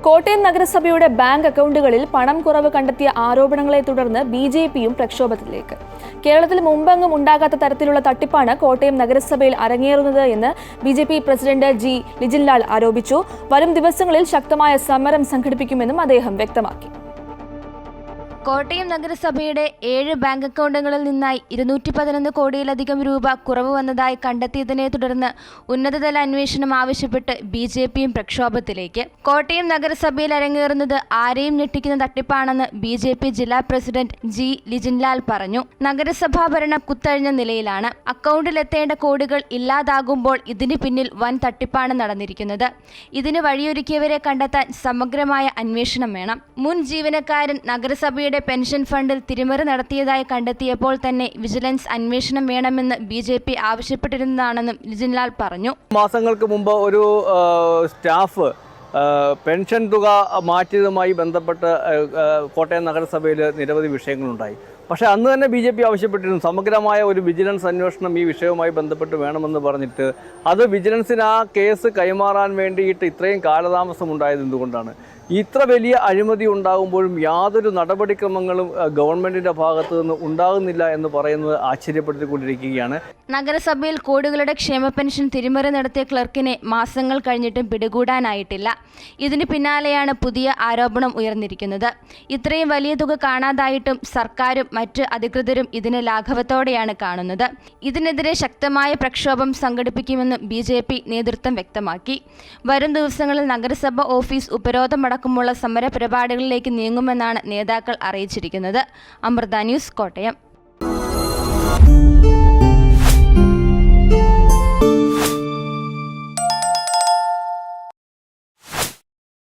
കോട്ടയം നഗരസഭയുടെ ബാങ്ക് അക്കൗണ്ടുകളിൽ പണം കുറവ് കണ്ടെത്തിയ ആരോപണങ്ങളെ തുടർന്ന് ബിജെപിയും പ്രക്ഷോഭത്തിലേക്ക്. കേരളത്തിൽ മുമ്പെങ്ങും ഉണ്ടാകാത്ത തരത്തിലുള്ള തട്ടിപ്പാണ് കോട്ടയം നഗരസഭയിൽ അരങ്ങേറുന്നത് എന്ന് ബിജെപി പ്രസിഡന്റ് ജി ലിജിൻലാൽ ആരോപിച്ചു. വരും ദിവസങ്ങളിൽ ശക്തമായ സമരം സംഘടിപ്പിക്കുമെന്നും അദ്ദേഹം വ്യക്തമാക്കി. കോട്ടയം നഗരസഭയുടെ 7 ബാങ്ക് അക്കൗണ്ടുകളിൽ നിന്നായി 211 കോടിയിലധികം രൂപ കുറവ് വന്നതായി കണ്ടെത്തിയതിനെ തുടർന്ന് ഉന്നതതല അന്വേഷണം ആവശ്യപ്പെട്ട് ബിജെപിയും പ്രക്ഷോഭത്തിലേക്ക്. കോട്ടയം നഗരസഭയിൽ അരങ്ങേറുന്നത് ആരെയും ഞെട്ടിക്കുന്ന തട്ടിപ്പാണെന്ന് ബിജെപി ജില്ലാ പ്രസിഡന്റ് ജി ലിജിൻലാൽ പറഞ്ഞു. നഗരസഭാ ഭരണം കുത്തഴിഞ്ഞ നിലയിലാണ്. അക്കൗണ്ടിലെത്തേണ്ട കോടികൾ ഇല്ലാതാകുമ്പോൾ ഇതിന് പിന്നിൽ വൻ തട്ടിപ്പാണ് നടന്നിരിക്കുന്നത്. ഇതിന് വഴിയൊരുക്കിയവരെ കണ്ടെത്താൻ സമഗ്രമായ അന്വേഷണം വേണം. മുൻ ജീവനക്കാരൻ നഗരസഭയുടെ പെൻഷൻ ഫണ്ടിൽ തിരിമറി നടത്തിയതായി കണ്ടെത്തിയപ്പോൾ തന്നെ വിജിലൻസ് അന്വേഷണം വേണമെന്ന് ബിജെപി ആവശ്യപ്പെട്ടിരുന്നതാണെന്നും ലിജിൻലാൽ പറഞ്ഞു. മാസങ്ങൾക്ക് മുമ്പ് ഒരു സ്റ്റാഫ് പെൻഷൻ തുക മാറ്റിയതുമായി ബന്ധപ്പെട്ട് കോട്ടയം നഗരസഭയിൽ നിരവധി വിഷയങ്ങളുണ്ടായി. പക്ഷേ അന്ന് തന്നെ ബിജെപി ആവശ്യപ്പെട്ടിരുന്നു സമഗ്രമായ ഒരു വിജിലൻസ് അന്വേഷണം ഈ വിഷയവുമായി ബന്ധപ്പെട്ട് വേണമെന്ന് പറഞ്ഞിട്ട് അത് വിജിലൻസിന് ആ കേസ് കൈമാറാൻ വേണ്ടിയിട്ട് ഇത്രയും കാലതാമസം ഉണ്ടായത് എന്തുകൊണ്ടാണ്? ഇത്ര വലിയ അഴിമതി ഉണ്ടാകുമ്പോഴും യാതൊരു നടപടിക്രമങ്ങളും ഗവൺമെന്റിന്റെ ഭാഗത്തു നിന്ന് ഉണ്ടാകുന്നില്ല എന്ന് പറയുന്നത് ആശ്ചര്യപ്പെടുത്തിക്കൊണ്ടിരിക്കുകയാണ്. നഗരസഭയിൽ കോടികളുടെ ക്ഷേമ പെൻഷൻ തിരിമറി നടത്തിയ ക്ലർക്കിനെ മാസങ്ങൾ കഴിഞ്ഞിട്ടും പിടികൂടാനായിട്ടില്ല. ഇതിന് പിന്നാലെയാണ് പുതിയ ആരോപണം ഉയർന്നിരിക്കുന്നത്. ഇത്രയും വലിയ തുക കാണാതായിട്ടും സർക്കാരും മറ്റ് അധികൃതരും ഇതിനെ ലാഘവത്തോടെയാണ് കാണുന്നത്. ഇതിനെതിരെ ശക്തമായ പ്രക്ഷോഭം സംഘടിപ്പിക്കുമെന്നും ബിജെപി നേതൃത്വം വ്യക്തമാക്കി. വരും ദിവസങ്ങളിൽ നഗരസഭ ഓഫീസ് ഉപരോധമടക്കമുള്ള സമര പരിപാടികളിലേക്ക് നീങ്ങുമെന്നാണ് നേതാക്കൾ അറിയിച്ചിരിക്കുന്നത്. അമൃത ന്യൂസ്, കോട്ടയം.